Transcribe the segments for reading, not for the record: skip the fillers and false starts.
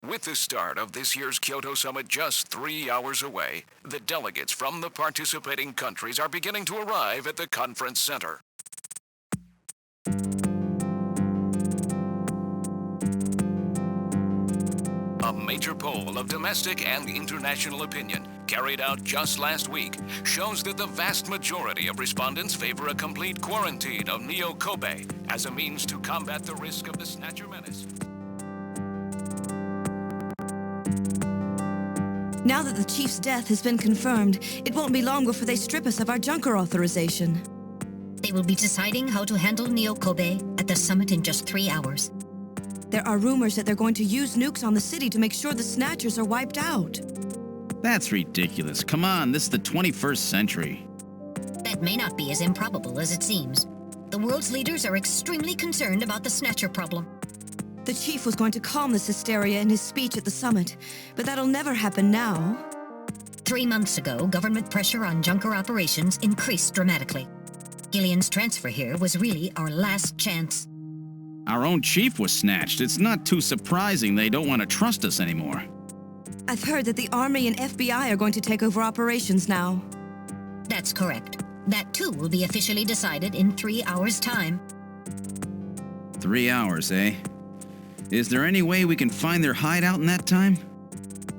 With the start of this year's Kyoto Summit just 3 hours away, the delegates from the participating countries are beginning to arrive at the conference center. A major poll of domestic and international opinion, carried out just last week, shows that the vast majority of respondents favor a complete quarantine of Neo Kobe as a means to combat the risk of the Snatcher menace. Now that the Chief's death has been confirmed, it won't be long before they strip us of our Junker authorization. They will be deciding how to handle Neo Kobe at the summit in just 3 hours. There are rumors that they're going to use nukes on the city to make sure the Snatchers are wiped out. That's ridiculous. Come on, this is the 21st century. That may not be as improbable as it seems. The world's leaders are extremely concerned about the Snatcher problem. The Chief was going to calm this hysteria in his speech at the summit, but that'll never happen now. 3 months ago, government pressure on Junker operations increased dramatically. Gillian's transfer here was really our last chance. Our own chief was snatched. It's not too surprising they don't want to trust us anymore. I've heard that the Army and FBI are going to take over operations now. That's correct. That too will be officially decided in 3 hours' time. 3 hours, eh? Is there any way we can find their hideout in that time?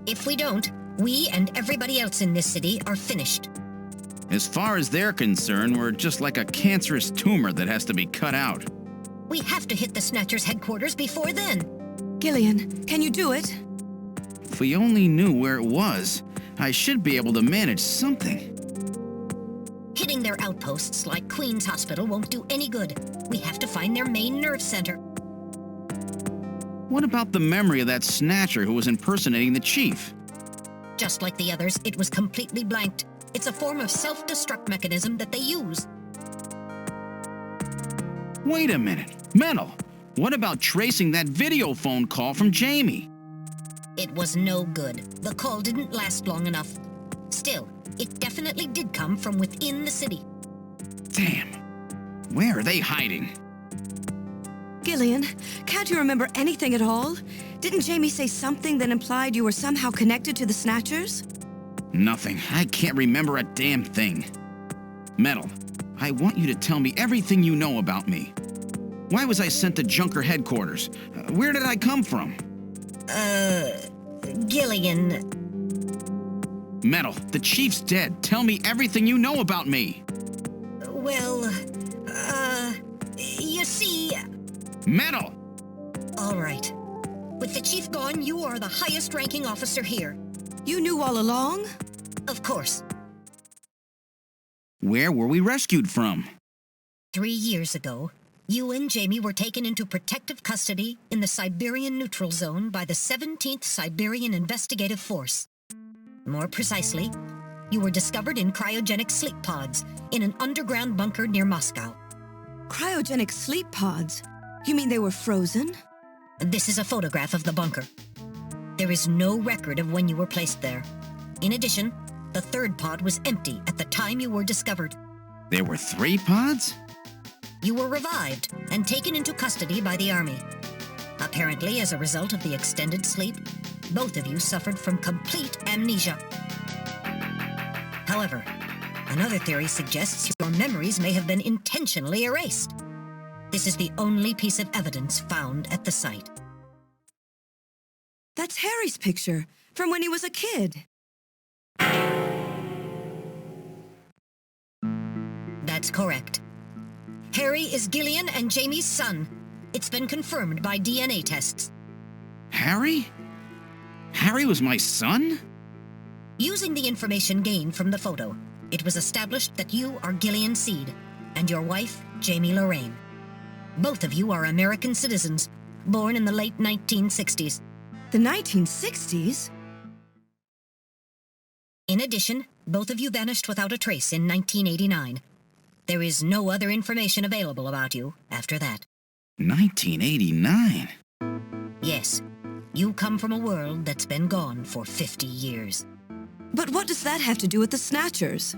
If we don't, we and everybody else in this city are finished. As far as they're concerned, we're just like a cancerous tumor that has to be cut out. We have to hit the Snatcher's headquarters before then. Gillian, can you do it? If we only knew where it was, I should be able to manage something. Hitting their outposts like Queen's Hospital won't do any good. We have to find their main nerve center. What about the memory of that Snatcher who was impersonating the chief? Just like the others, it was completely blanked. It's a form of self-destruct mechanism that they use. Wait a minute. Metal, what about tracing that video phone call from Jamie? It was no good. The call didn't last long enough. Still, it definitely did come from within the city. Damn. Where are they hiding? Gillian, can't you remember anything at all? Didn't Jamie say something that implied you were somehow connected to the Snatchers? Nothing. I can't remember a damn thing. Metal, I want you to tell me everything you know about me. Why was I sent to Junker headquarters? Where did I come from? Gillian. Metal, the chief's dead. Tell me everything you know about me. Well, you see... Metal! All right. With the chief gone, you are the highest-ranking officer here. You knew all along? Of course. Where were we rescued from? 3 years ago, you and Jamie were taken into protective custody in the Siberian Neutral Zone by the 17th Siberian Investigative Force. More precisely, you were discovered in cryogenic sleep pods in an underground bunker near Moscow. Cryogenic sleep pods? You mean they were frozen? This is a photograph of the bunker. There is no record of when you were placed there. In addition, the third pod was empty at the time you were discovered. There were 3 pods? You were revived and taken into custody by the Army. Apparently, as a result of the extended sleep, both of you suffered from complete amnesia. However, another theory suggests your memories may have been intentionally erased. This is the only piece of evidence found at the site. That's Harry's picture, from when he was a kid. That's correct. Harry is Gillian and Jamie's son. It's been confirmed by DNA tests. Harry? Harry was my son? Using the information gained from the photo, it was established that you are Gillian Seed and your wife, Jamie Lorraine. Both of you are American citizens, born in the late 1960s. The 1960s? In addition, both of you vanished without a trace in 1989. There is no other information available about you after that. 1989? Yes, you come from a world that's been gone for 50 years. But what does that have to do with the Snatchers?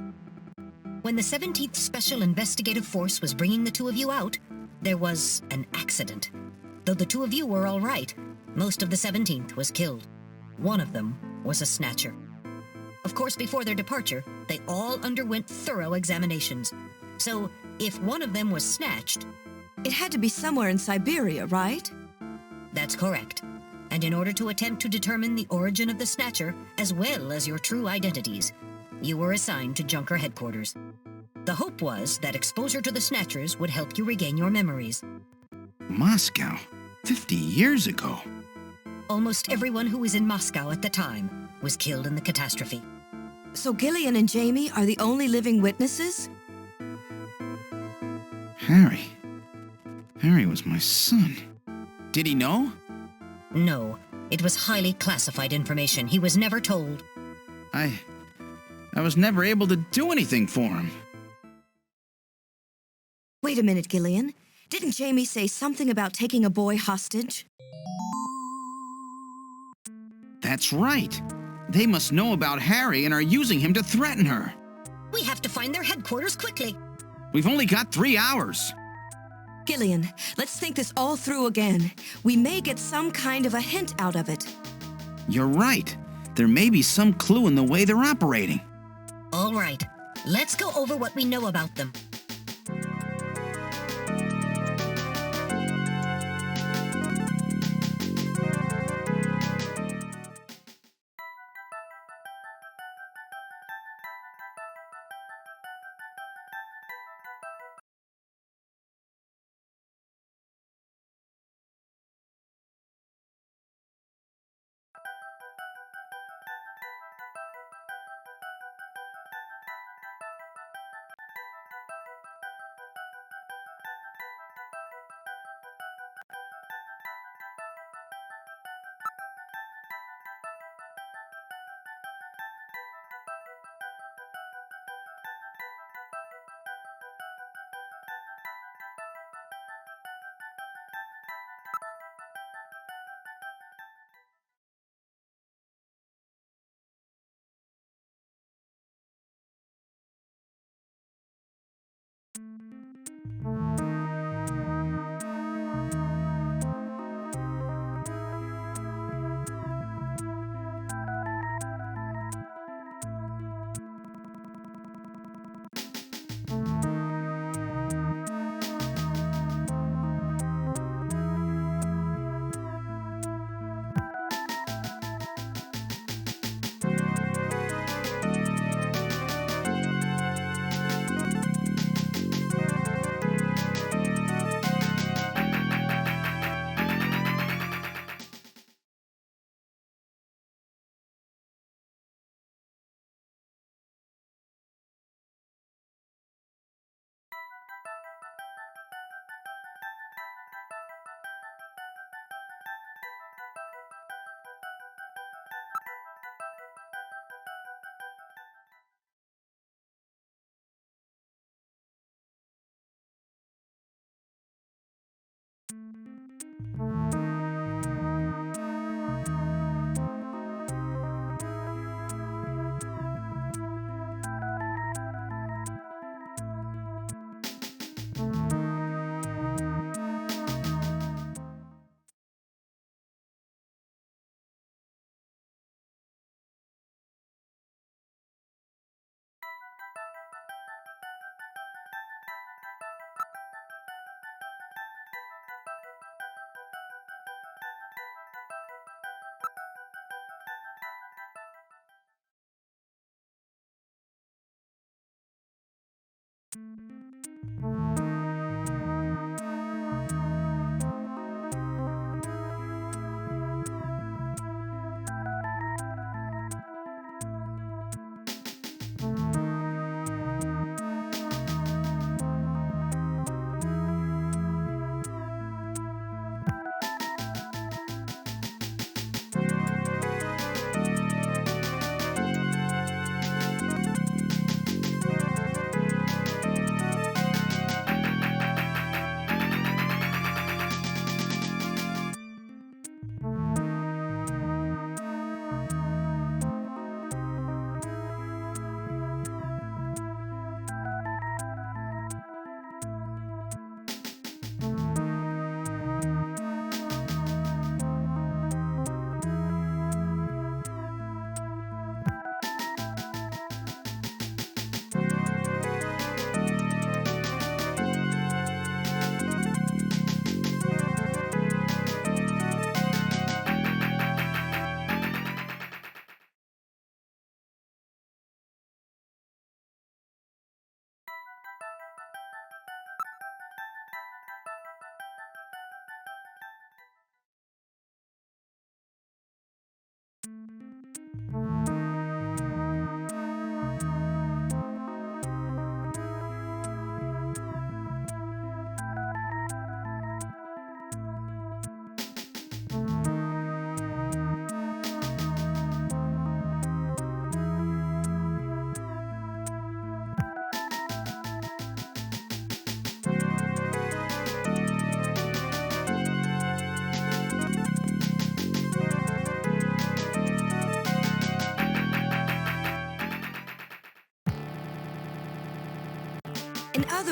When the 17th Special Investigative Force was bringing the two of you out, there was an accident. Though the two of you were all right, Most of the 17th was killed. One of them was a Snatcher. Of course, before their departure, they all underwent thorough examinations. So, if one of them was snatched... It had to be somewhere in Siberia, right? That's correct. And in order to attempt to determine the origin of the Snatcher, as well as your true identities, you were assigned to Junker headquarters. The hope was that exposure to the Snatchers would help you regain your memories. Moscow? 50 years ago? Almost everyone who was in Moscow at the time was killed in the catastrophe. So Gillian and Jamie are the only living witnesses? Harry. Harry was my son. Did he know? No, it was highly classified information. He was never told. I was never able to do anything for him. Wait a minute, Gillian. Didn't Jamie say something about taking a boy hostage? That's right. They must know about Harry and are using him to threaten her. We have to find their headquarters quickly. We've only got 3 hours. Gillian, let's think this all through again. We may get some kind of a hint out of it. You're right. There may be some clue in the way they're operating. All right, let's go over what we know about them.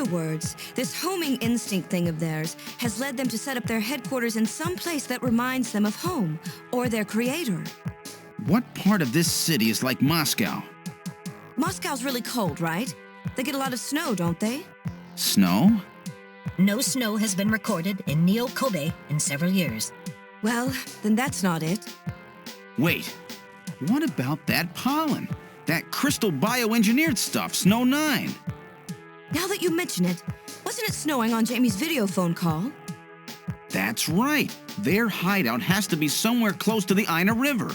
other words, this homing instinct thing of theirs has led them to set up their headquarters in some place that reminds them of home, or their creator. What part of this city is like Moscow? Moscow's really cold, right? They get a lot of snow, don't they? Snow? No snow has been recorded in Neo-Kobe in several years. Well, then that's not it. Wait, what about that pollen? That crystal bioengineered stuff, Snow 9. Now that you mention it, wasn't it snowing on Jamie's video phone call? That's right. Their hideout has to be somewhere close to the Ina River.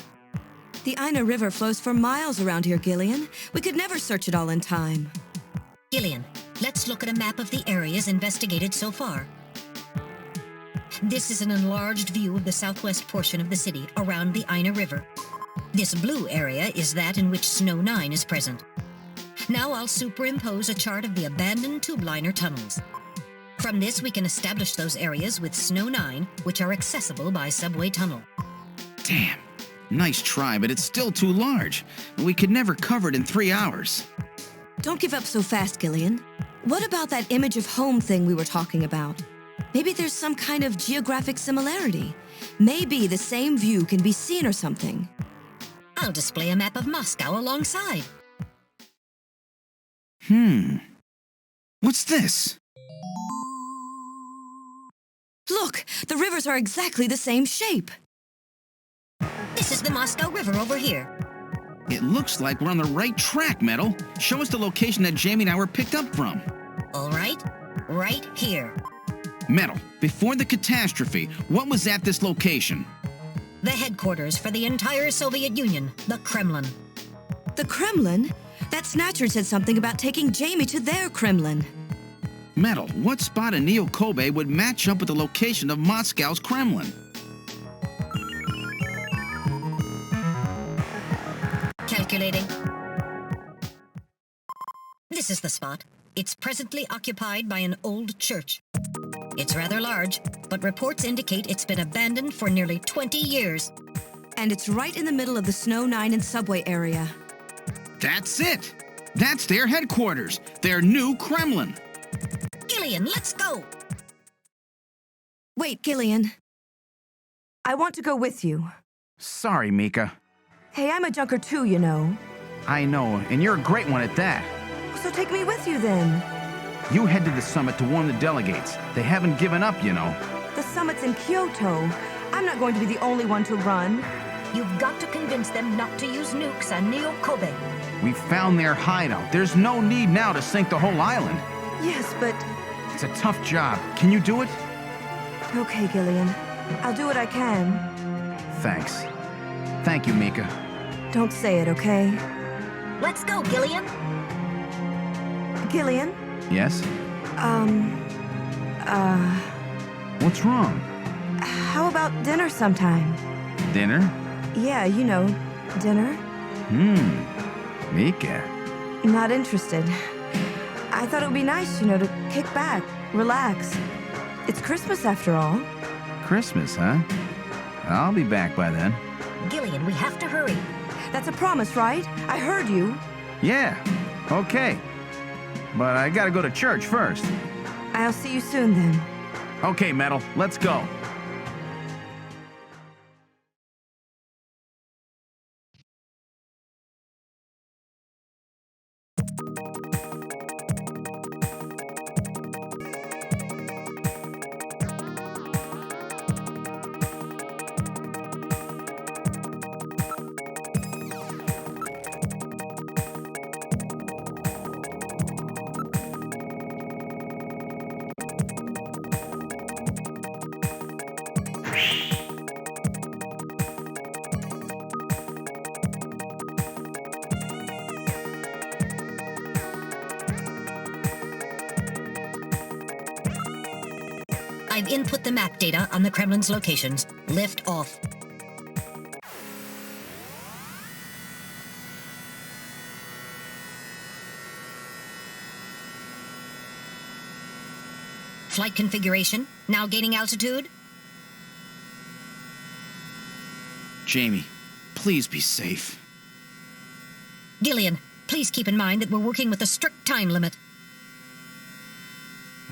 The Ina River flows for miles around here, Gillian. We could never search it all in time. Gillian, let's look at a map of the areas investigated so far. This is an enlarged view of the southwest portion of the city around the Ina River. This blue area is that in which Snow 9 is present. Now I'll superimpose a chart of the abandoned tube liner tunnels. From this, we can establish those areas with Snow 9, which are accessible by subway tunnel. Damn. Nice try, but it's still too large. We could never cover it in 3 hours. Don't give up so fast, Gillian. What about that image of home thing we were talking about? Maybe there's some kind of geographic similarity. Maybe the same view can be seen or something. I'll display a map of Moscow alongside. What's this? Look, the rivers are exactly the same shape. This is the Moscow River over here. It looks like we're on the right track, Metal. Show us the location that Jamie and I were picked up from. All right, right here. Metal, before the catastrophe, what was at this location? The headquarters for the entire Soviet Union, the Kremlin. The Kremlin? That Snatcher said something about taking Jamie to their Kremlin. Metal, what spot in Neo-Kobe would match up with the location of Moscow's Kremlin? Calculating. This is the spot. It's presently occupied by an old church. It's rather large, but reports indicate it's been abandoned for nearly 20 years. And it's right in the middle of the Snow 9 and subway area. That's it! That's their headquarters, their new Kremlin. Gillian, let's go! Wait, Gillian. I want to go with you. Sorry, Mika. Hey, I'm a junker too, you know. I know, and you're a great one at that. So take me with you then. You head to the summit to warn the delegates. They haven't given up, you know. The summit's in Kyoto. I'm not going to be the only one to run. You've got to convince them not to use nukes on Neo-Kobe. We found their hideout. There's no need now to sink the whole island. Yes, but... It's a tough job. Can you do it? Okay, Gillian. I'll do what I can. Thanks. Thank you, Mika. Don't say it, okay? Let's go, Gillian. Gillian? Yes? What's wrong? How about dinner sometime? Dinner? Yeah, you know, dinner. Mika. Not interested. I thought it would be nice, you know, to kick back, relax. It's Christmas after all. Christmas, huh? I'll be back by then. Gillian, we have to hurry. That's a promise, right? I heard you. Yeah, okay. But I gotta go to church first. I'll see you soon then. Okay, Metal, let's go. I've input the map data on the Kremlin's locations. Lift off. Flight configuration, now gaining altitude. Jamie, please be safe. Gillian, please keep in mind that we're working with a strict time limit.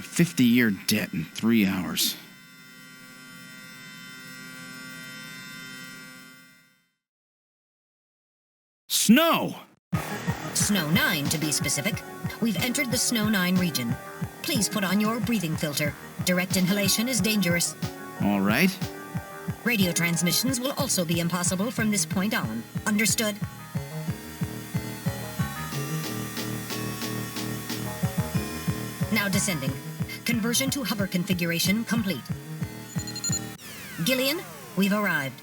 50-year debt in 3 hours. Snow! Snow 9, to be specific. We've entered the Snow 9 region. Please put on your breathing filter. Direct inhalation is dangerous. All right. Radio transmissions will also be impossible from this point on. Understood? Now descending. Conversion to hover configuration complete. Gillian, we've arrived.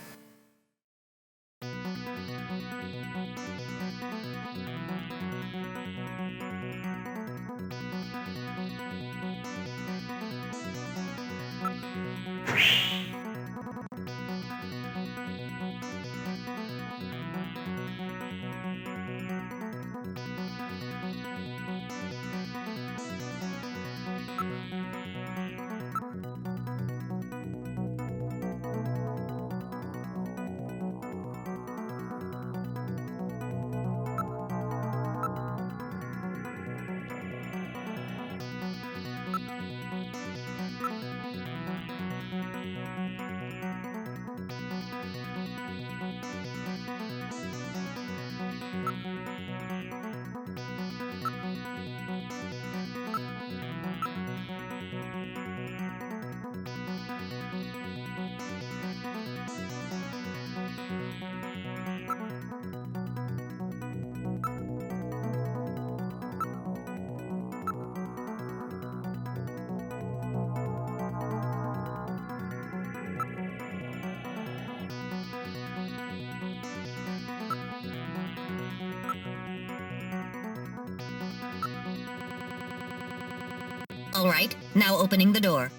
All right, now opening the door.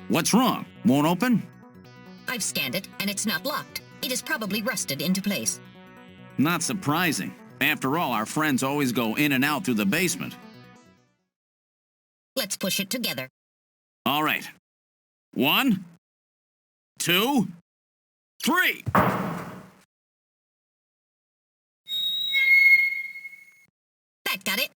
What's wrong? Won't open? I've scanned it, and it's not locked. It is probably rusted into place. Not surprising. After all, our friends always go in and out through the basement. Let's push it together. All right. 1, 2, 3. That got it.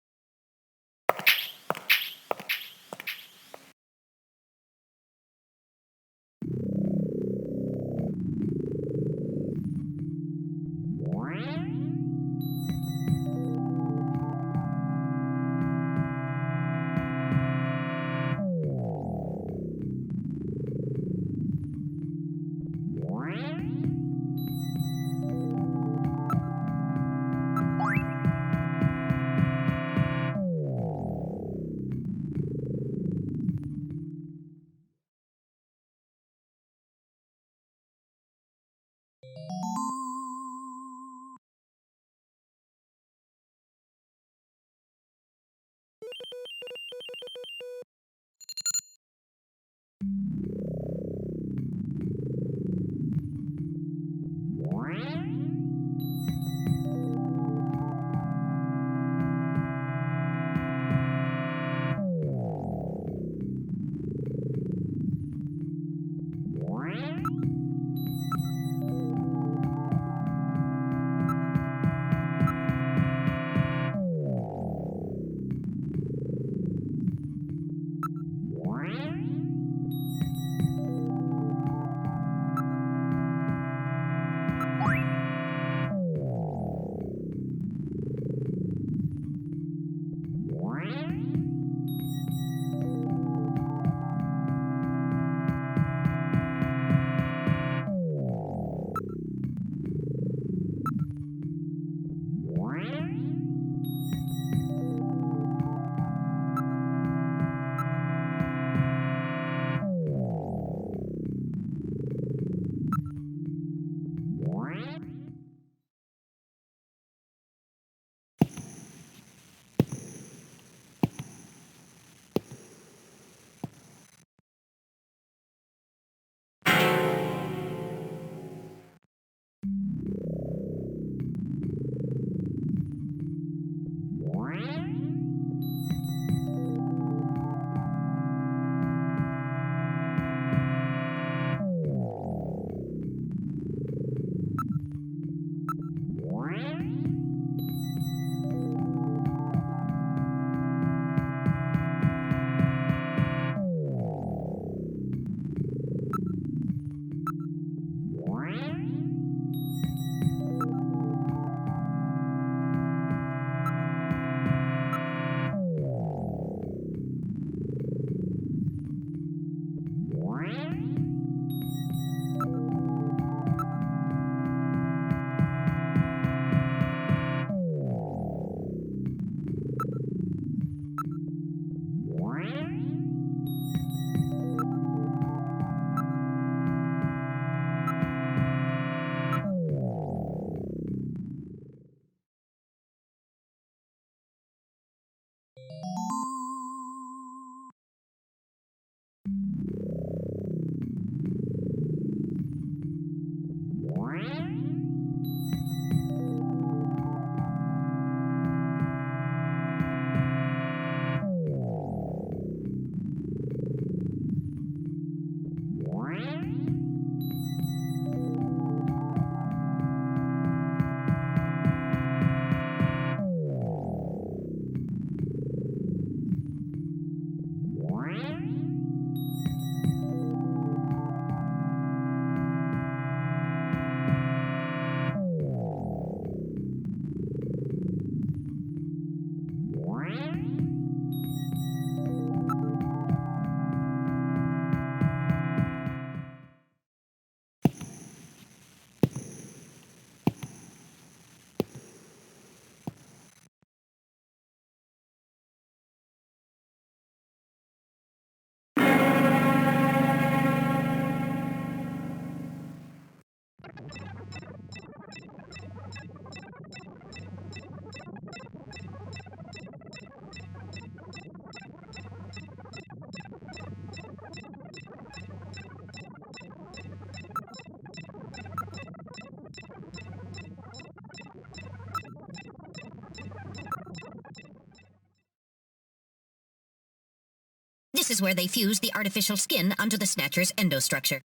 This is where they fuse the artificial skin onto the Snatcher's endostructure.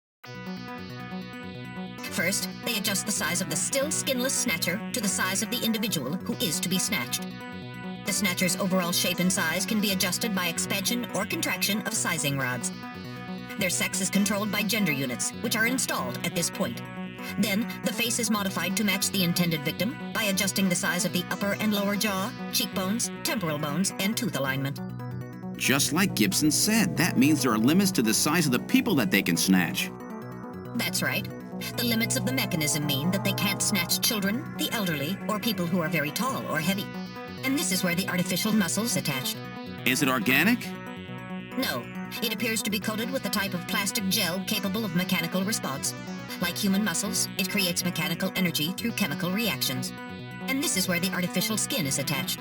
First, they adjust the size of the still skinless Snatcher to the size of the individual who is to be snatched. The Snatcher's overall shape and size can be adjusted by expansion or contraction of sizing rods. Their sex is controlled by gender units, which are installed at this point. Then, the face is modified to match the intended victim by adjusting the size of the upper and lower jaw, cheekbones, temporal bones, and tooth alignment. Just like Gibson said, that means there are limits to the size of the people that they can snatch. That's right. The limits of the mechanism mean that they can't snatch children, the elderly, or people who are very tall or heavy. And this is where the artificial muscle's attached. Is it organic? No, it appears to be coated with a type of plastic gel capable of mechanical response. Like human muscles, it creates mechanical energy through chemical reactions. And this is where the artificial skin is attached.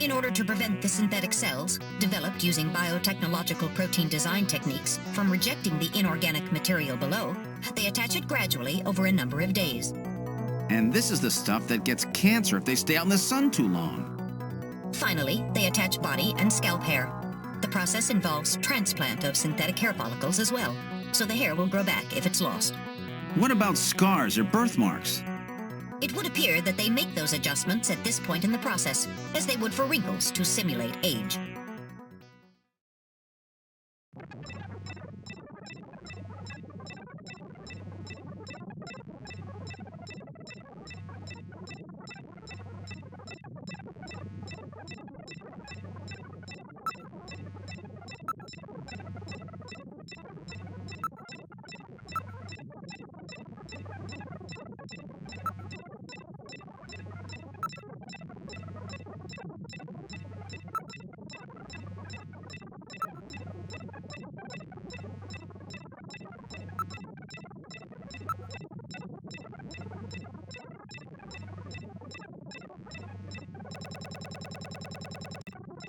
In order to prevent the synthetic cells, developed using biotechnological protein design techniques, from rejecting the inorganic material below, they attach it gradually over a number of days. And this is the stuff that gets cancer if they stay out in the sun too long. Finally, they attach body and scalp hair. The process involves transplant of synthetic hair follicles as well, so the hair will grow back if it's lost. What about scars or birthmarks? It would appear that they make those adjustments at this point in the process, as they would for wrinkles to simulate age.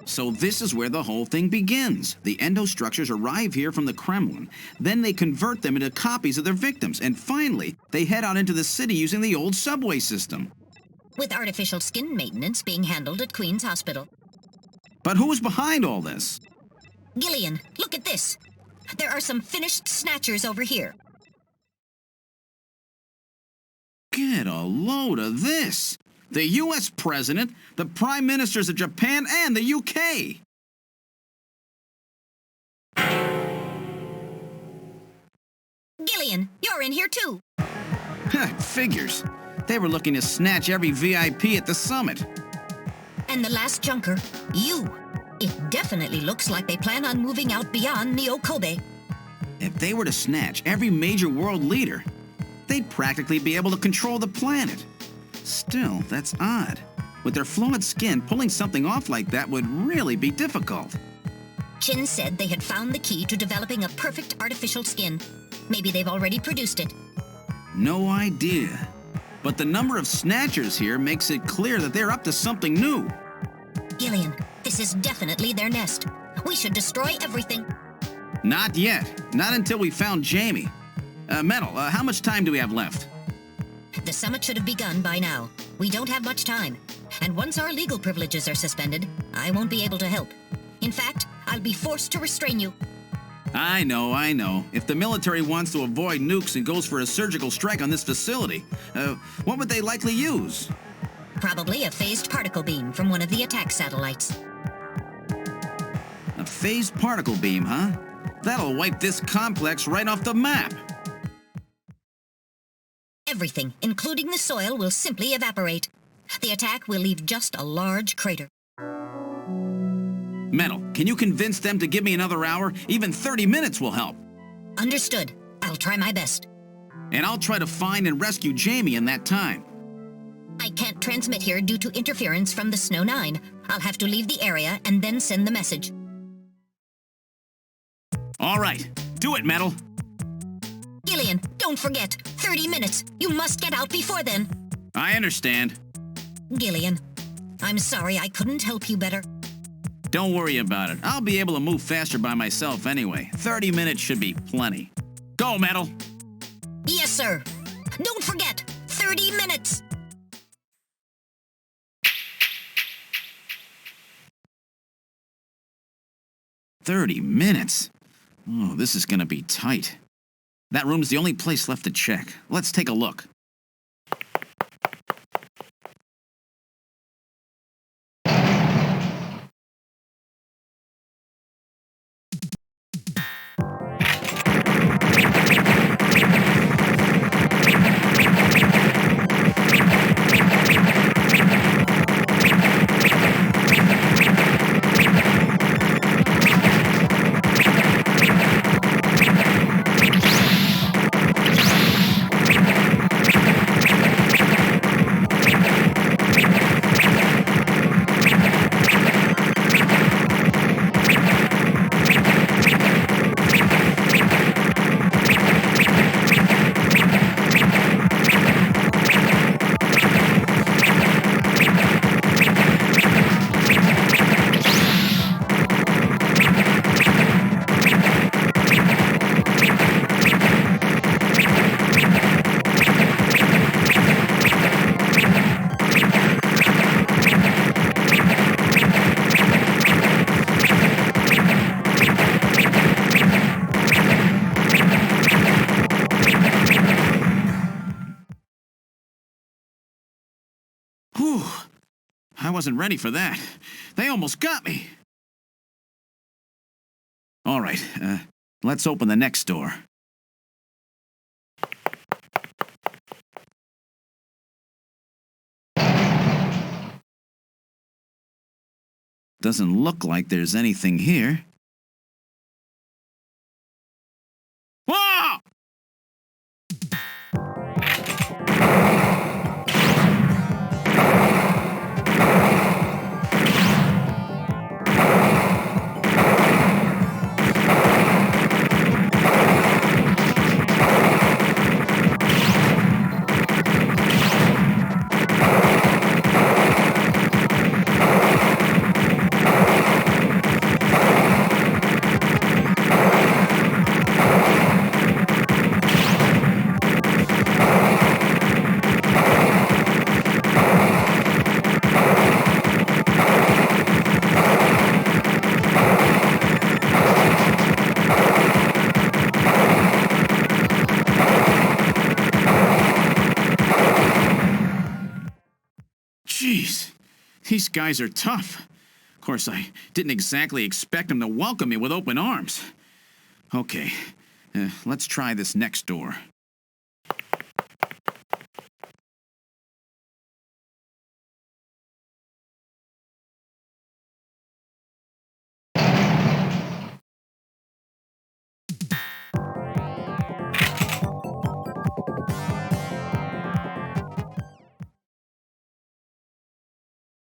So this is where the whole thing begins. The endostructures arrive here from the Kremlin. Then they convert them into copies of their victims. And finally, they head out into the city using the old subway system. With artificial skin maintenance being handled at Queen's Hospital. But who's behind all this? Gillian, look at this. There are some finished Snatchers over here. Get a load of this. The U.S. President, the Prime Ministers of Japan, and the U.K. Gillian, you're in here too. Figures. They were looking to snatch every VIP at the summit. And the last junker, you. It definitely looks like they plan on moving out beyond Neo-Kobe. If they were to snatch every major world leader, they'd practically be able to control the planet. Still, that's odd. With their flawed skin, pulling something off like that would really be difficult. Chin said they had found the key to developing a perfect artificial skin. Maybe they've already produced it. No idea. But the number of snatchers here makes it clear that they're up to something new. Gillian, this is definitely their nest. We should destroy everything. Not yet. Not until we found Jamie. Metal, how much time do we have left? The summit should have begun by now. We don't have much time. And once our legal privileges are suspended, I won't be able to help. In fact, I'll be forced to restrain you. I know. If the military wants to avoid nukes and goes for a surgical strike on this facility, what would they likely use? Probably a phased particle beam from one of the attack satellites. A phased particle beam, huh? That'll wipe this complex right off the map. Everything, including the soil, will simply evaporate. The attack will leave just a large crater. Metal, can you convince them to give me another hour? Even 30 minutes will help. Understood. I'll try my best. And I'll try to find and rescue Jamie in that time. I can't transmit here due to interference from the Snow 9. I'll have to leave the area and then send the message. All right. Do it, Metal. Gillian, don't forget. 30 minutes. You must get out before then. I understand. Gillian, I'm sorry I couldn't help you better. Don't worry about it. I'll be able to move faster by myself anyway. 30 minutes should be plenty. Go, Metal! Yes, sir. Don't forget, 30 minutes. 30 minutes? Oh, this is gonna be tight. That room's the only place left to check. Let's take a look. Whew. I wasn't ready for that. They almost got me. All right, let's open the next door. Doesn't look like there's anything here. Whoa! Jeez, these guys are tough. Of course, I didn't exactly expect them to welcome me with open arms. Okay, let's try this next door.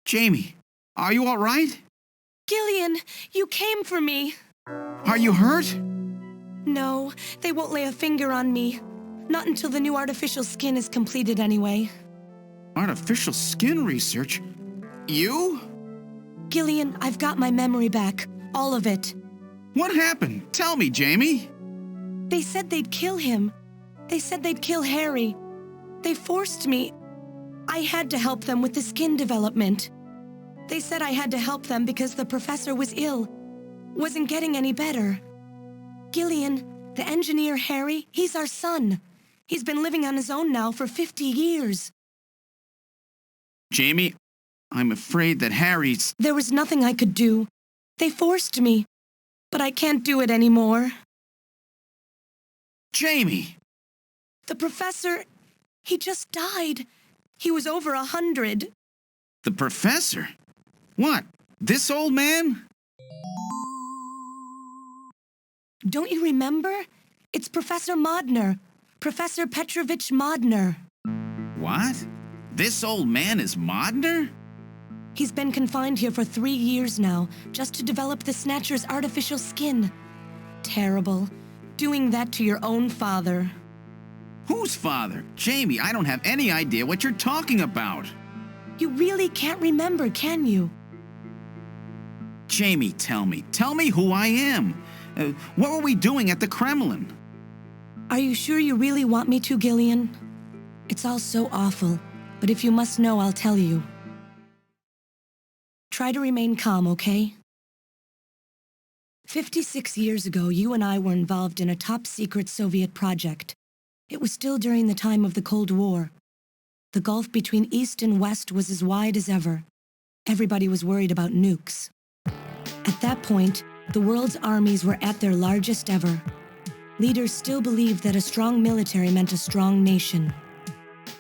Jamie, are you all right? Gillian, you came for me. Are you hurt? No, they won't lay a finger on me. Not until the new artificial skin is completed anyway. Artificial skin research? You? Gillian, I've got my memory back. All of it. What happened? Tell me, Jamie. They said they'd kill him. They said they'd kill Harry. They forced me. I had to help them with the skin development. They said I had to help them because the professor was ill. Wasn't getting any better. Gillian, the engineer Harry, he's our son. He's been living on his own now for 50 years. Jamie, I'm afraid that Harry's... There was nothing I could do. They forced me. But I can't do it anymore. Jamie! The professor, he just died. He was over 100. The professor? What? This old man? Don't you remember? It's Professor Modner. Professor Petrovich Modner. What? This old man is Modner? He's been confined here for 3 years now, just to develop the Snatcher's artificial skin. Terrible. Doing that to your own father. Whose father? Jamie, I don't have any idea what you're talking about. You really can't remember, can you? Jamie, tell me. Tell me who I am. What were we doing at the Kremlin? Are you sure you really want me to, Gillian? It's all so awful, but if you must know, I'll tell you. Try to remain calm, okay? 56 years ago, you and I were involved in a top-secret Soviet project. It was still during the time of the Cold War. The gulf between East and West was as wide as ever. Everybody was worried about nukes. At that point, the world's armies were at their largest ever. Leaders still believed that a strong military meant a strong nation.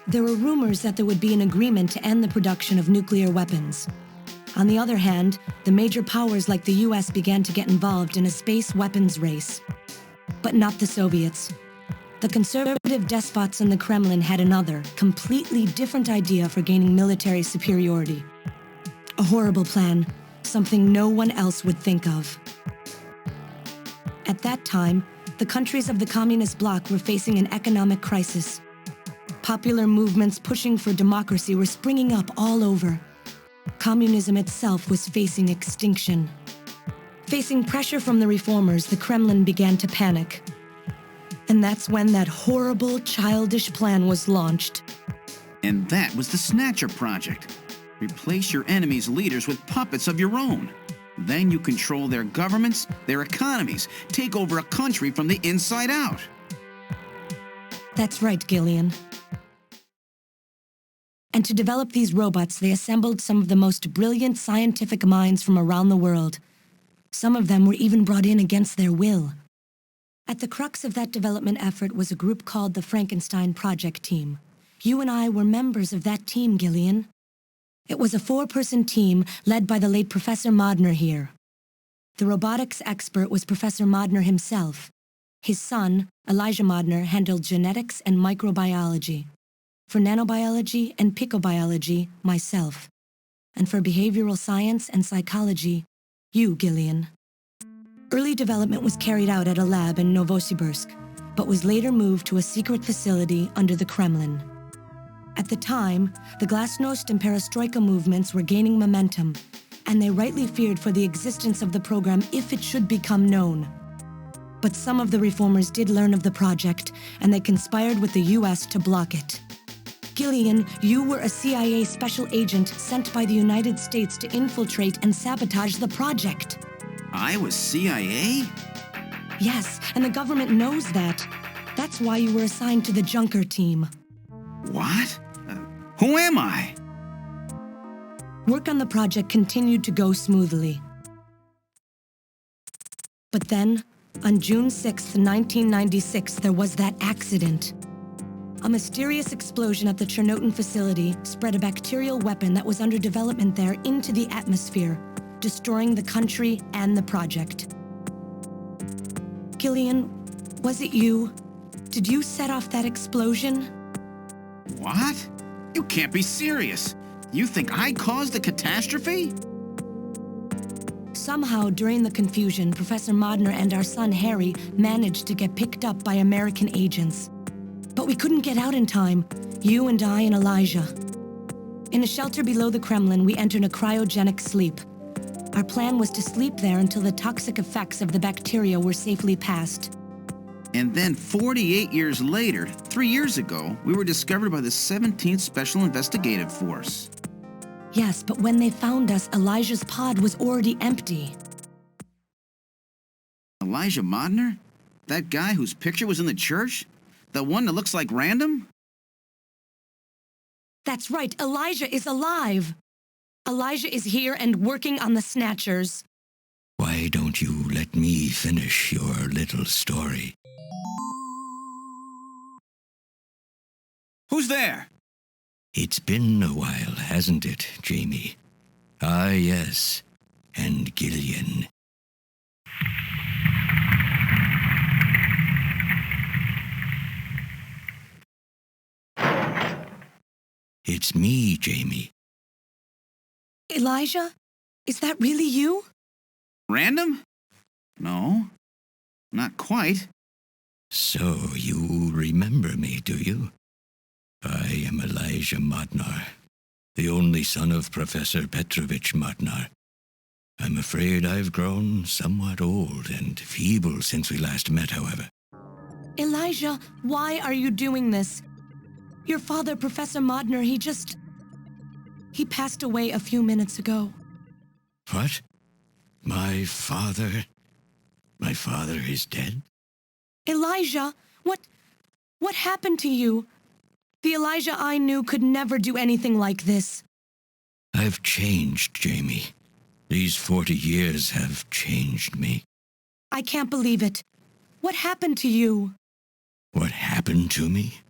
There were rumors that there would be an agreement to end the production of nuclear weapons. On the other hand, the major powers like the US began to get involved in a space weapons race. But not the Soviets. The conservative despots in the Kremlin had another, completely different idea for gaining military superiority. A horrible plan, something no one else would think of. At that time, the countries of the communist bloc were facing an economic crisis. Popular movements pushing for democracy were springing up all over. Communism itself was facing extinction. Facing pressure from the reformers, the Kremlin began to panic. And that's when that horrible, childish plan was launched. And that was the Snatcher project. Replace your enemy's leaders with puppets of your own. Then you control their governments, their economies, take over a country from the inside out. That's right, Gillian. And to develop these robots, they assembled some of the most brilliant scientific minds from around the world. Some of them were even brought in against their will. At the crux of that development effort was a group called the Frankenstein Project Team. You and I were members of that team, Gillian. It was a 4-person team led by the late Professor Modner here. The robotics expert was Professor Modner himself. His son, Elijah Modner, handled genetics and microbiology. For nanobiology and picobiology, myself. And for behavioral science and psychology, you, Gillian. Early development was carried out at a lab in Novosibirsk, but was later moved to a secret facility under the Kremlin. At the time, the Glasnost and Perestroika movements were gaining momentum, and they rightly feared for the existence of the program if it should become known. But some of the reformers did learn of the project, and they conspired with the US to block it. Gillian, you were a CIA special agent sent by the United States to infiltrate and sabotage the project. I was CIA? Yes, and the government knows that. That's why you were assigned to the Junker team. What? Who am I? Work on the project continued to go smoothly. But then, on June 6, 1996, there was that accident. A mysterious explosion at the Chernobyl facility spread a bacterial weapon that was under development there into the atmosphere, destroying the country and the project. Gillian, was it you? Did you set off that explosion? What? You can't be serious. You think I caused the catastrophe? Somehow, during the confusion, Professor Modner and our son Harry managed to get picked up by American agents. But we couldn't get out in time, you and I and Elijah. In a shelter below the Kremlin, we entered a cryogenic sleep. Our plan was to sleep there until the toxic effects of the bacteria were safely passed. And then 48 years later, 3 years ago, we were discovered by the 17th Special Investigative Force. Yes, but when they found us, Elijah's pod was already empty. Elijah Modner? That guy whose picture was in the church? The one that looks like Random? That's right, Elijah is alive! Elijah is here and working on the Snatchers. Why don't you let me finish your little story? Who's there? It's been a while, hasn't it, Jamie? Ah, yes. And Gillian. It's me, Jamie. Elijah? Is that really you? Random? No, not quite. So you remember me, do you? I am Elijah Modnar, the only son of Professor Petrovich Modnar. I'm afraid I've grown somewhat old and feeble since we last met, however. Elijah, why are you doing this? Your father, Professor Modner, he passed away a few minutes ago. What? My father? My father is dead? Elijah, what happened to you? The Elijah I knew could never do anything like this. I've changed, Jamie. These 40 years have changed me. I can't believe it. What happened to you? What happened to me?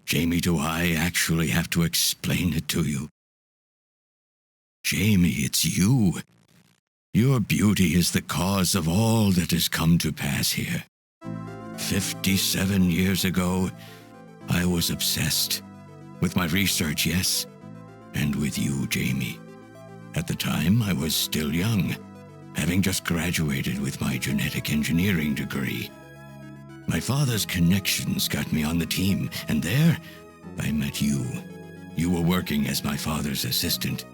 Jamie, do I actually have to explain it to you? Jamie, it's you. Your beauty is the cause of all that has come to pass here. 57 years ago, I was obsessed. With my research, yes, and with you, Jamie. At the time, I was still young, having just graduated with my genetic engineering degree. My father's connections got me on the team, and there, I met you. You were working as my father's assistant.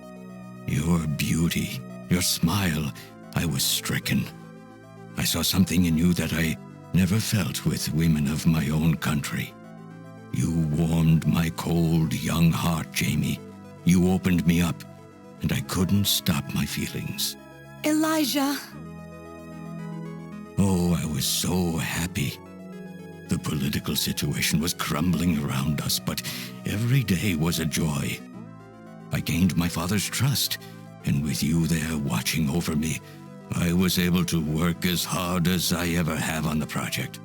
Your beauty, your smile, I was stricken. I saw something in you that I never felt with women of my own country. You warmed my cold, young heart, Jamie. You opened me up, and I couldn't stop my feelings. Elijah. Oh, I was so happy. The political situation was crumbling around us, but every day was a joy. I gained my father's trust, and with you there watching over me, I was able to work as hard as I ever have on the project.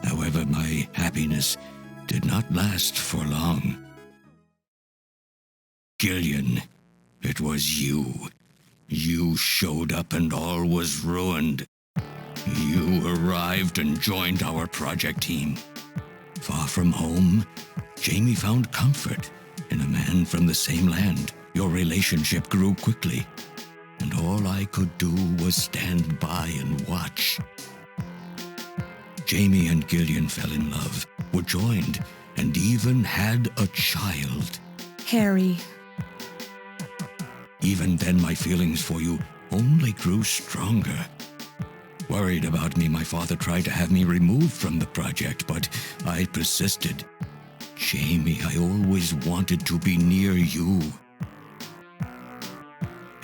However, my happiness did not last for long. Gillian, it was you. You showed up and all was ruined. You arrived and joined our project team. Far from home, Jamie found comfort in a man from the same land. Your relationship grew quickly, and all I could do was stand by and watch. Jamie and Gillian fell in love, were joined, and even had a child. Harry. Even then, my feelings for you only grew stronger. Worried about me, my father tried to have me removed from the project, but I persisted. Jamie, I always wanted to be near you.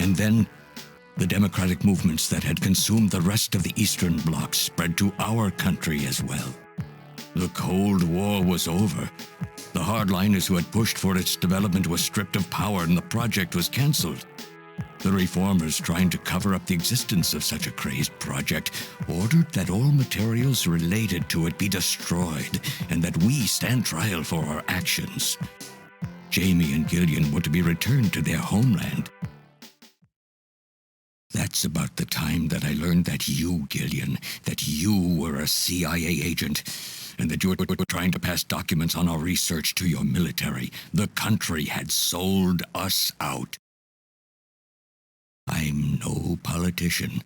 And then, the democratic movements that had consumed the rest of the Eastern Bloc spread to our country as well. The Cold War was over. The hardliners who had pushed for its development were stripped of power and the project was cancelled. The reformers, trying to cover up the existence of such a crazed project, ordered that all materials related to it be destroyed and that we stand trial for our actions. Jamie and Gillian were to be returned to their homeland. That's about the time that I learned that you, Gillian, that you were a CIA agent, and that you were trying to pass documents on our research to your military. The country had sold us out. I'm no politician.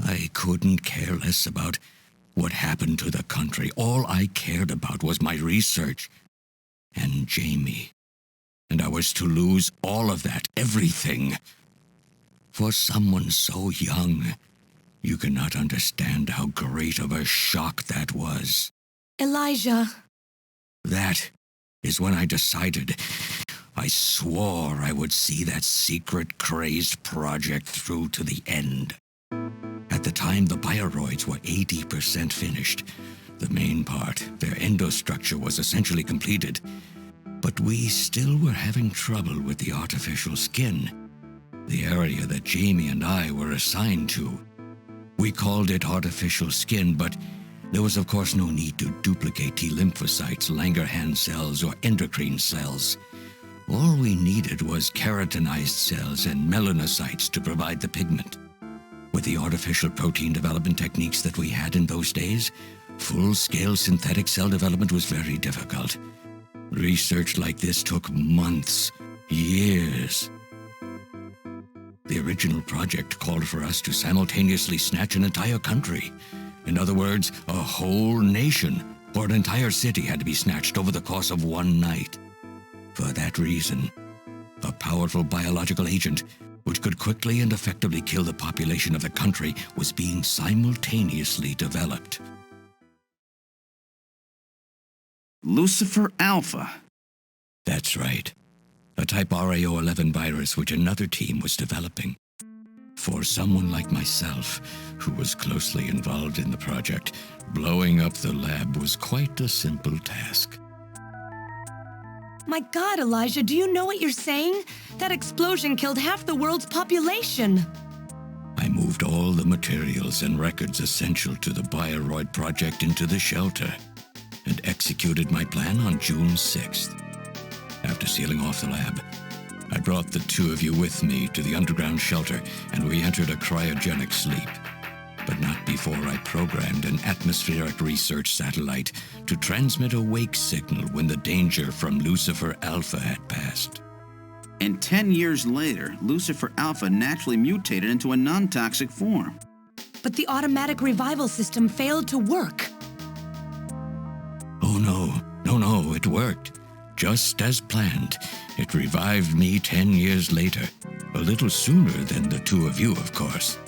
I couldn't care less about what happened to the country. All I cared about was my research and Jamie. And I was to lose all of that, everything. For someone so young, you cannot understand how great of a shock that was. Elijah. That is when I decided. I swore I would see that secret, crazed project through to the end. At the time, the bioroids were 80% finished. The main part, their endostructure, was essentially completed. But we still were having trouble with the artificial skin, the area that Jamie and I were assigned to. We called it artificial skin, but there was of course no need to duplicate T lymphocytes, Langerhans cells, or endocrine cells. All we needed was keratinized cells and melanocytes to provide the pigment. With the artificial protein development techniques that we had in those days, full-scale synthetic cell development was very difficult. Research like this took months, years. The original project called for us to simultaneously snatch an entire country. In other words, a whole nation, or an entire city, had to be snatched over the course of one night. For that reason, a powerful biological agent, which could quickly and effectively kill the population of the country, was being simultaneously developed. Lucifer Alpha. That's right. A type RAO11 virus which another team was developing. For someone like myself, who was closely involved in the project, blowing up the lab was quite a simple task. My God, Elijah, do you know what you're saying? That explosion killed half the world's population. I moved all the materials and records essential to the Bioroid project into the shelter and executed my plan on June 6th. After sealing off the lab, I brought the two of you with me to the underground shelter, and we entered a cryogenic sleep. But not before I programmed an atmospheric research satellite to transmit a wake signal when the danger from Lucifer Alpha had passed. And 10 years later, Lucifer Alpha naturally mutated into a non-toxic form. But the automatic revival system failed to work. Oh no, it worked. Just as planned, it revived me 10 years later, a little sooner than the two of you, of course.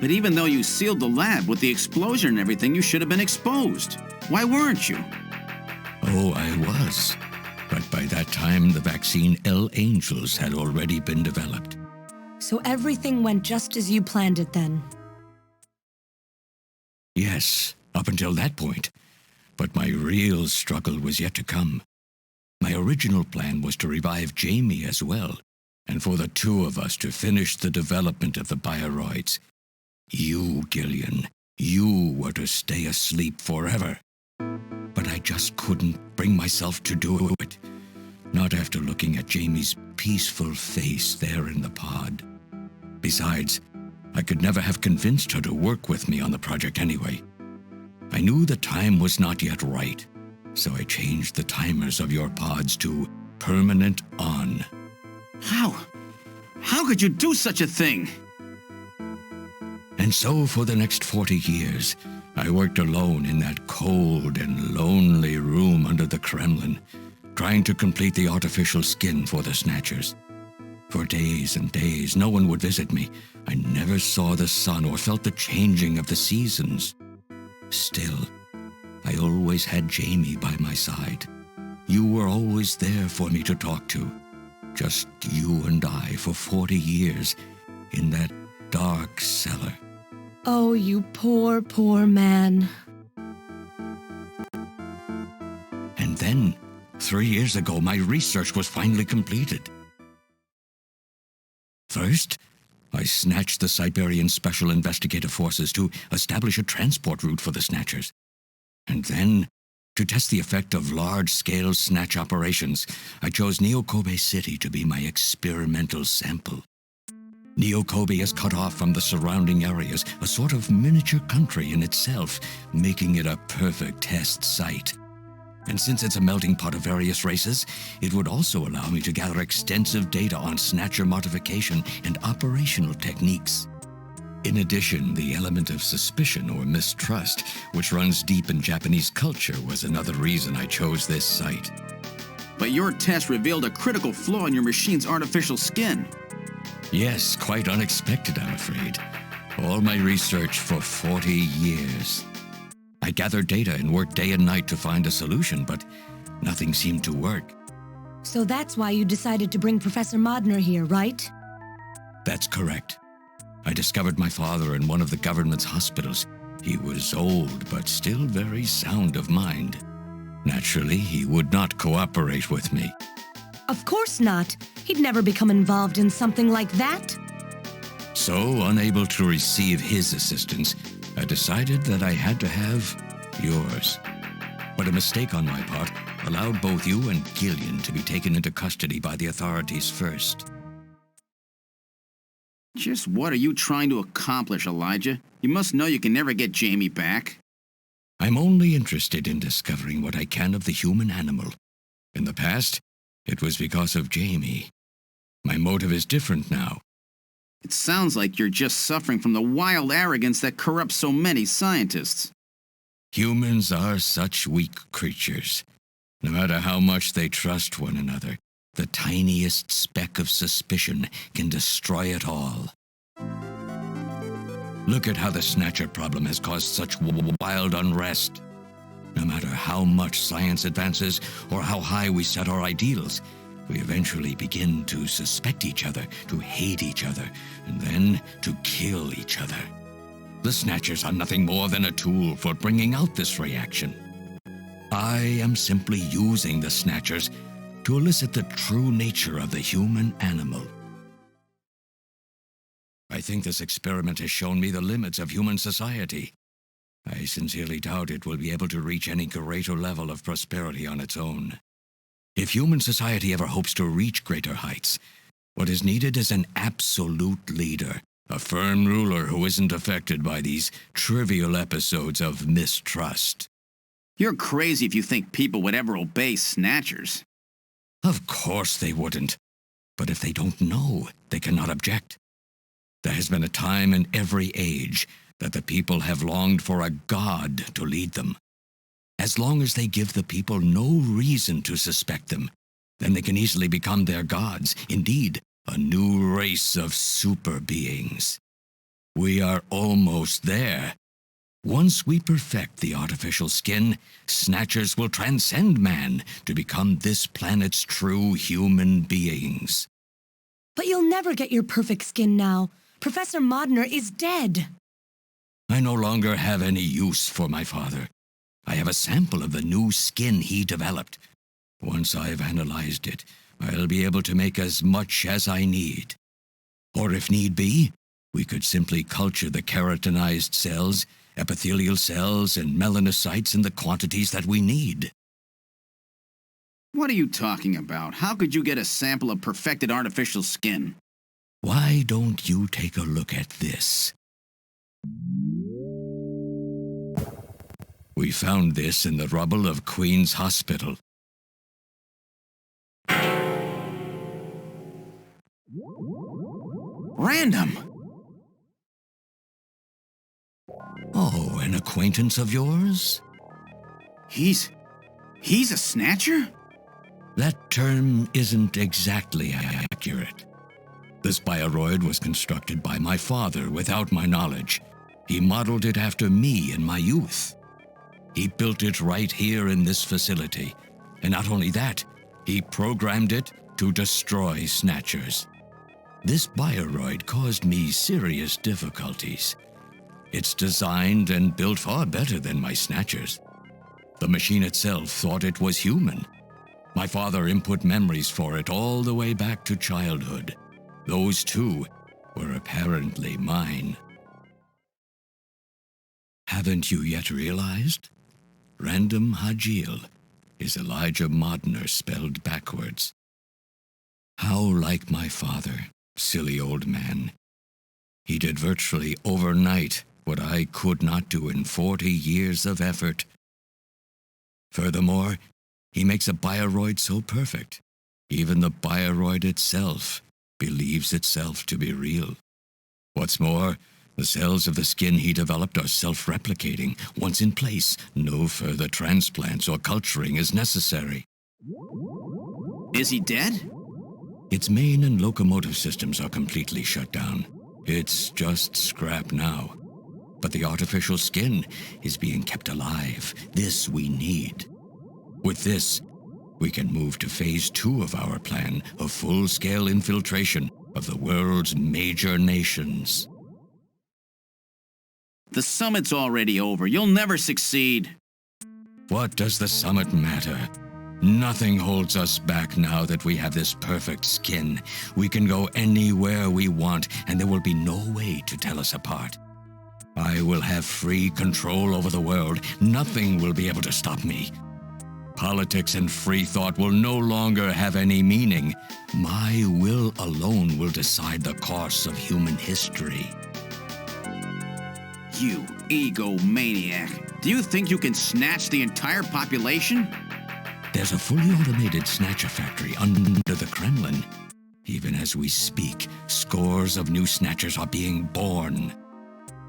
But even though you sealed the lab with the explosion and everything, you should have been exposed. Why weren't you? Oh, I was. But by that time, the vaccine L Angels had already been developed. So everything went just as you planned it then? Yes, up until that point. But my real struggle was yet to come. My original plan was to revive Jamie as well, and for the two of us to finish the development of the Bioroids. You, Gillian, you were to stay asleep forever. But I just couldn't bring myself to do it. Not after looking at Jamie's peaceful face there in the pod. Besides, I could never have convinced her to work with me on the project anyway. I knew the time was not yet right, so I changed the timers of your pods to permanent on. How? How could you do such a thing? And so for the next 40 years, I worked alone in that cold and lonely room under the Kremlin, trying to complete the artificial skin for the Snatchers. For days and days, no one would visit me. I never saw the sun or felt the changing of the seasons. Still, I always had Jamie by my side. You were always there for me to talk to. Just you and I for 40 years in that dark cellar. Oh, you poor, poor man. And then, 3 years ago, my research was finally completed. First, I snatched the Siberian Special Investigative Forces to establish a transport route for the Snatchers. And then, to test the effect of large-scale snatch operations, I chose Neo-Kobe City to be my experimental sample. Neo-Kobe is cut off from the surrounding areas, a sort of miniature country in itself, making it a perfect test site. And since it's a melting pot of various races, it would also allow me to gather extensive data on Snatcher modification and operational techniques. In addition, the element of suspicion or mistrust, which runs deep in Japanese culture, was another reason I chose this site. But your test revealed a critical flaw in your machine's artificial skin. Yes, quite unexpected, I'm afraid. All my research for 40 years. I gathered data and worked day and night to find a solution, but nothing seemed to work. So that's why you decided to bring Professor Modner here, right? That's correct. I discovered my father in one of the government's hospitals. He was old, but still very sound of mind. Naturally, he would not cooperate with me. Of course not. He'd never become involved in something like that. So, unable to receive his assistance, I decided that I had to have yours. But a mistake on my part allowed both you and Gillian to be taken into custody by the authorities first. Just what are you trying to accomplish, Elijah? You must know you can never get Jamie back. I'm only interested in discovering what I can of the human animal. In the past, it was because of Jamie. My motive is different now. It sounds like you're just suffering from the wild arrogance that corrupts so many scientists. Humans are such weak creatures. No matter how much they trust one another, the tiniest speck of suspicion can destroy it all. Look at how the Snatcher problem has caused such wild unrest. No matter how much science advances or how high we set our ideals, we eventually begin to suspect each other, to hate each other, and then to kill each other. The Snatchers are nothing more than a tool for bringing out this reaction. I am simply using the Snatchers to elicit the true nature of the human animal. I think this experiment has shown me the limits of human society. I sincerely doubt it will be able to reach any greater level of prosperity on its own. If human society ever hopes to reach greater heights, what is needed is an absolute leader, a firm ruler who isn't affected by these trivial episodes of mistrust. You're crazy if you think people would ever obey Snatchers. Of course they wouldn't. But if they don't know, they cannot object. There has been a time in every age that the people have longed for a god to lead them. As long as they give the people no reason to suspect them, then they can easily become their gods, indeed, a new race of super beings. We are almost there. Once we perfect the artificial skin, Snatchers will transcend man to become this planet's true human beings. But you'll never get your perfect skin now. Professor Modner is dead. I no longer have any use for my father. I have a sample of the new skin he developed. Once I've analyzed it, I'll be able to make as much as I need. Or if need be, we could simply culture the keratinized cells, epithelial cells, and melanocytes in the quantities that we need. What are you talking about? How could you get a sample of perfected artificial skin? Why don't you take a look at this? We found this in the rubble of Queen's Hospital. Random! Oh, an acquaintance of yours? He's a Snatcher? That term isn't exactly accurate. This bioroid was constructed by my father without my knowledge. He modeled it after me in my youth. He built it right here in this facility. And not only that, he programmed it to destroy Snatchers. This bioroid caused me serious difficulties. It's designed and built far better than my Snatchers. The machine itself thought it was human. My father input memories for it all the way back to childhood. Those too were apparently mine. Haven't you yet realized? Random Hajil is Elijah Modner spelled backwards. How like my father, silly old man. He did virtually overnight what I could not do in 40 years of effort. Furthermore, he makes a bioroid so perfect, even the bioroid itself believes itself to be real. What's more, the cells of the skin he developed are self-replicating. Once in place, no further transplants or culturing is necessary. Is he dead? Its main and locomotive systems are completely shut down. It's just scrap now. But the artificial skin is being kept alive. This we need. With this, we can move to phase 2 of our plan of full-scale infiltration of the world's major nations. The summit's already over. You'll never succeed. What does the summit matter? Nothing holds us back now that we have this perfect skin. We can go anywhere we want, and there will be no way to tell us apart. I will have free control over the world. Nothing will be able to stop me. Politics and free thought will no longer have any meaning. My will alone will decide the course of human history. You egomaniac. Do you think you can snatch the entire population? There's a fully automated Snatcher factory under the Kremlin. Even as we speak, scores of new Snatchers are being born.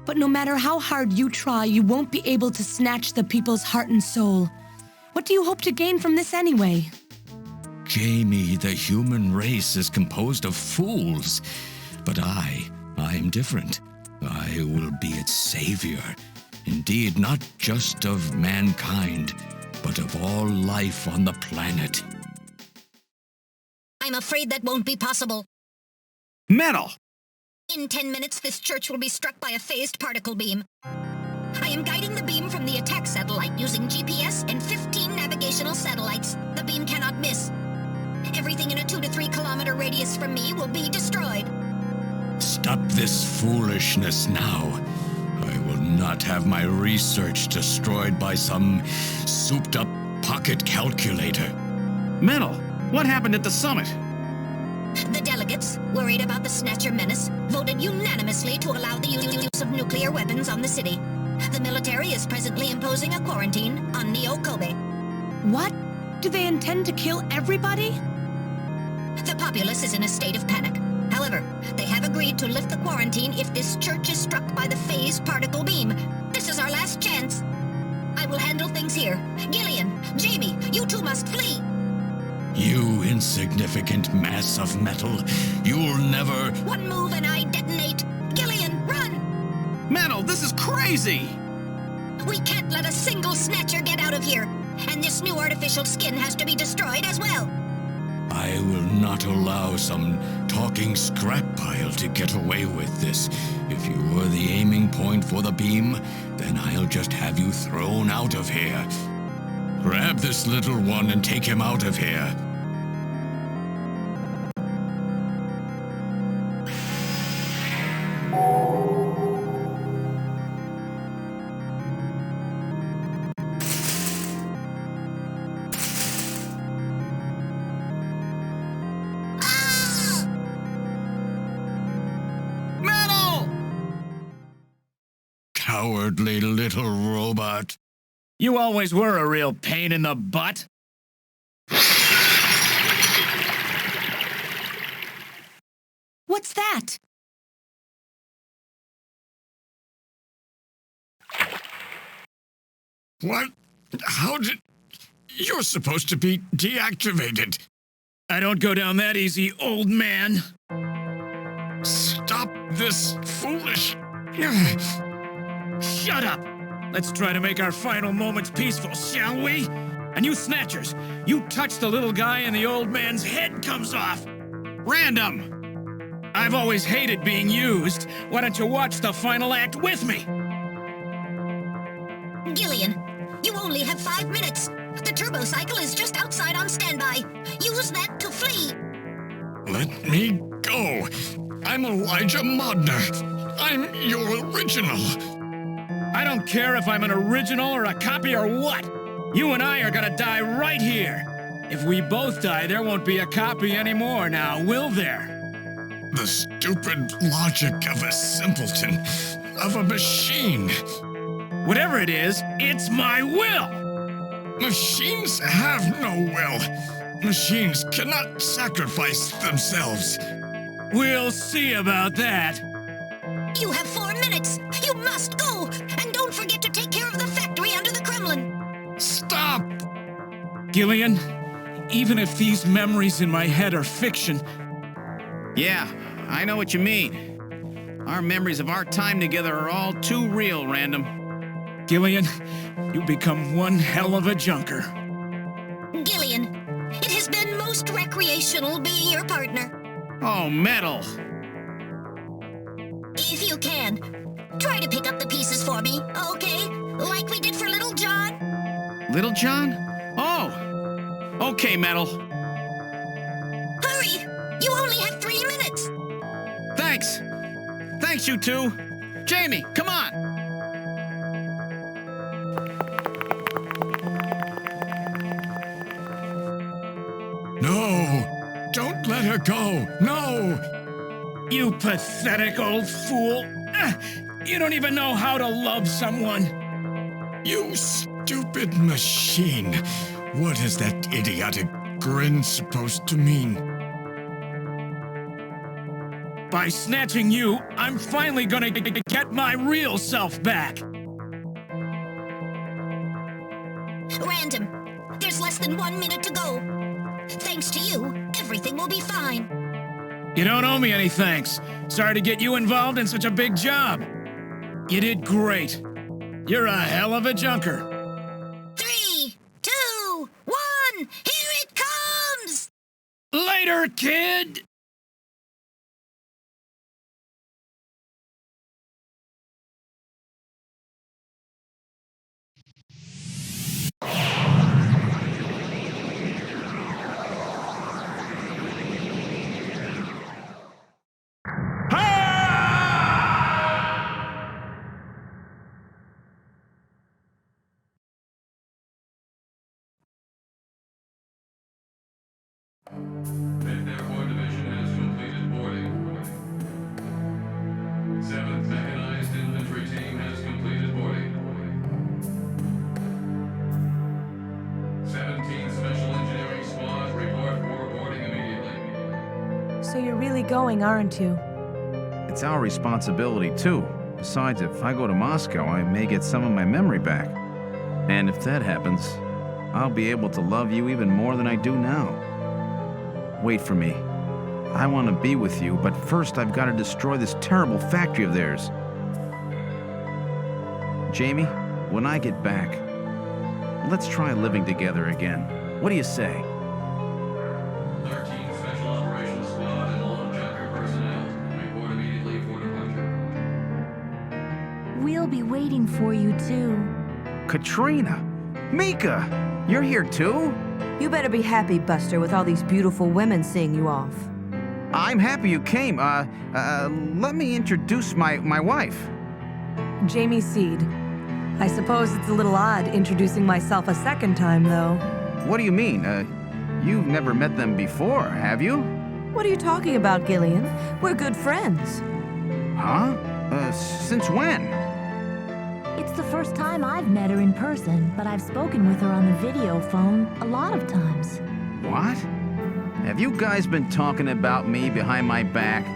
But no matter how hard you try, you won't be able to snatch the people's heart and soul. What do you hope to gain from this anyway? Jamie, the human race is composed of fools. But I'm different. I will be its savior. Indeed, not just of mankind, but of all life on the planet. I'm afraid that won't be possible. Metal! In 10 minutes, this church will be struck by a phased particle beam. I am guiding the beam from the attack satellite using GPS and 15 navigational satellites. The beam cannot miss. Everything in a 2 to 3 kilometer radius from me will be destroyed. Stop this foolishness now. I will not have my research destroyed by some souped-up pocket calculator. Metal, what happened at the summit? The delegates, worried about the Snatcher menace, voted unanimously to allow the use of nuclear weapons on the city. The military is presently imposing a quarantine on Neo Kobe. What? Do they intend to kill everybody? The populace is in a state of panic. However, they have agreed to lift the quarantine if this church is struck by the phased particle beam. This is our last chance. I will handle things here. Gillian, Jamie, you two must flee. You insignificant mass of metal. You'll never... One move and I detonate. Gillian, run! Metal, this is crazy! We can't let a single Snatcher get out of here. And this new artificial skin has to be destroyed as well. I will not allow some talking scrap pile to get away with this. If you were the aiming point for the beam, then I'll just have you thrown out of here. Grab this little one and take him out of here. Cowardly little robot. You always were a real pain in the butt. What's that? What? How did... You're supposed to be deactivated. I don't go down that easy, old man. Stop this foolish... Shut up! Let's try to make our final moments peaceful, shall we? And you Snatchers, you touch the little guy and the old man's head comes off. Random! I've always hated being used. Why don't you watch the final act with me? Gillian, you only have 5 minutes. The turbo cycle is just outside on standby. Use that to flee. Let me go. I'm Elijah Modner. I'm your original. I don't care if I'm an original or a copy or what. You and I are gonna die right here. If we both die, there won't be a copy anymore now, will there? The stupid logic of a simpleton, of a machine. Whatever it is, it's my will! Machines have no will. Machines cannot sacrifice themselves. We'll see about that. You have 4 minutes. You must go. And don't forget to take care of the factory under the Kremlin. Stop! Gillian, even if these memories in my head are fiction... Yeah, I know what you mean. Our memories of our time together are all too real, Random. Gillian, you become one hell of a junker. Gillian, it has been most recreational being your partner. Oh, Metal! If you can, try to pick up the pieces for me, okay? Like we did for Little John? Little John? Oh! Okay, Metal. Hurry! You only have 3 minutes! Thanks! Thanks, you two! Jamie, come on! No! Don't let her go! No! You pathetic old fool! You don't even know how to love someone! You stupid machine! What is that idiotic grin supposed to mean? By snatching you, I'm finally gonna get my real self back! Random, there's less than 1 minute to go. Thanks to you, everything will be fine. You don't owe me any thanks. Sorry to get you involved in such a big job. You did great. You're a hell of a junker. 3, 2, 1, here it comes! Later, kid! Division has completed boarding. 7th Mechanized Infantry Team has completed boarding. 17th Special Engineering Squad report for boarding immediately. So you're really going, aren't you? It's our responsibility, too. Besides, if I go to Moscow, I may get some of my memory back. And if that happens, I'll be able to love you even more than I do now. Wait for me. I want to be with you, but first I've got to destroy this terrible factory of theirs. Jamie, when I get back, let's try living together again. What do you say? 13th Special Operations Squad and all Junker personnel report immediately for departure. We'll be waiting for you, too. Katrina! Mika! You're here too? You better be happy, Buster, with all these beautiful women seeing you off. I'm happy you came. Let me introduce my wife. Jamie Seed. I suppose it's a little odd introducing myself a second time, though. What do you mean? You've never met them before, have you? What are you talking about, Gillian? We're good friends. Huh? Since when? It's the first time I've met her in person, but I've spoken with her on the video phone a lot of times. What? Have you guys been talking about me behind my back?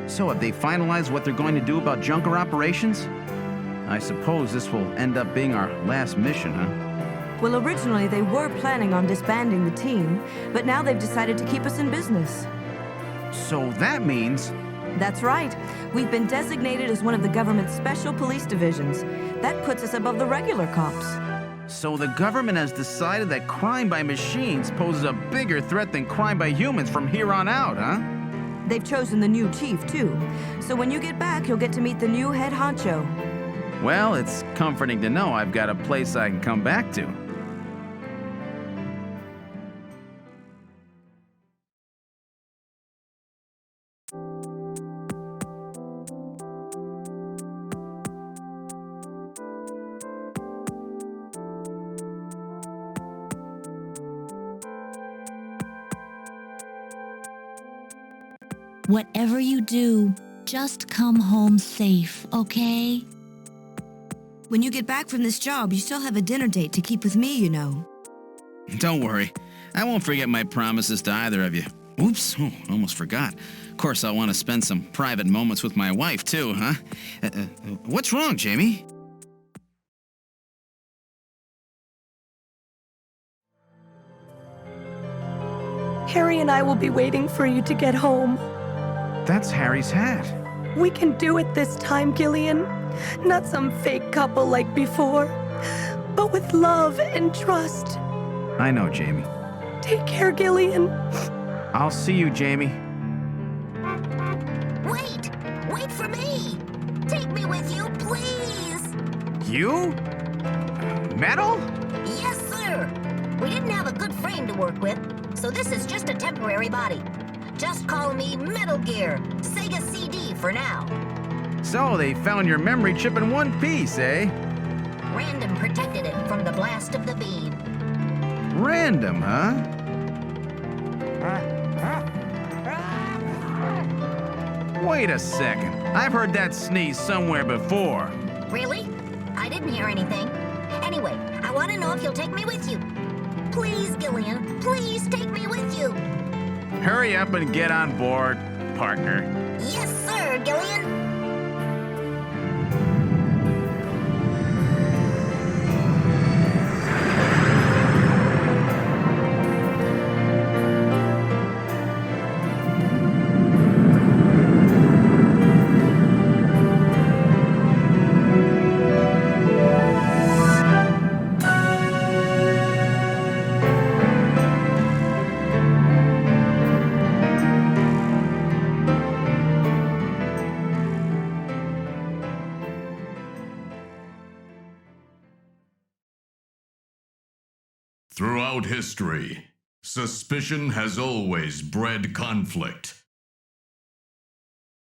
So have they finalized what they're going to do about Junker operations? I suppose this will end up being our last mission, huh? Well, originally they were planning on disbanding the team, but now they've decided to keep us in business. So that means... That's right. We've been designated as one of the government's special police divisions. That puts us above the regular cops. So the government has decided that crime by machines poses a bigger threat than crime by humans from here on out, huh? They've chosen the new chief, too. So when you get back, you'll get to meet the new head honcho. Well, it's comforting to know I've got a place I can come back to. Whatever you do, just come home safe, okay? When you get back from this job, you still have a dinner date to keep with me, you know. Don't worry. I won't forget my promises to either of you. Oops, almost forgot. Of course, I'll want to spend some private moments with my wife, too, huh? What's wrong, Jamie? Harry and I will be waiting for you to get home. That's Harry's hat. We can do it this time, Gillian. Not some fake couple like before, but with love and trust. I know, Jamie. Take care, Gillian. I'll see you, Jamie. Wait! Wait for me! Take me with you, please! You? Metal? Yes, sir! We didn't have a good frame to work with, so this is just a temporary body. Just call me Metal Gear, Sega CD for now. So they found your memory chip in one piece, eh? Random protected it from the blast of the beam. Random, huh? Wait a second. I've heard that sneeze somewhere before. Really? I didn't hear anything. Anyway, I want to know if you'll take me with you. Please, Gillian, please take me with you. Hurry up and get on board, partner. Yes, sir, Gillian. Throughout history, suspicion has always bred conflict.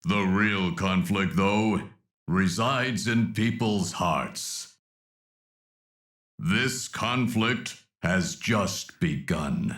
The real conflict, though, resides in people's hearts. This conflict has just begun.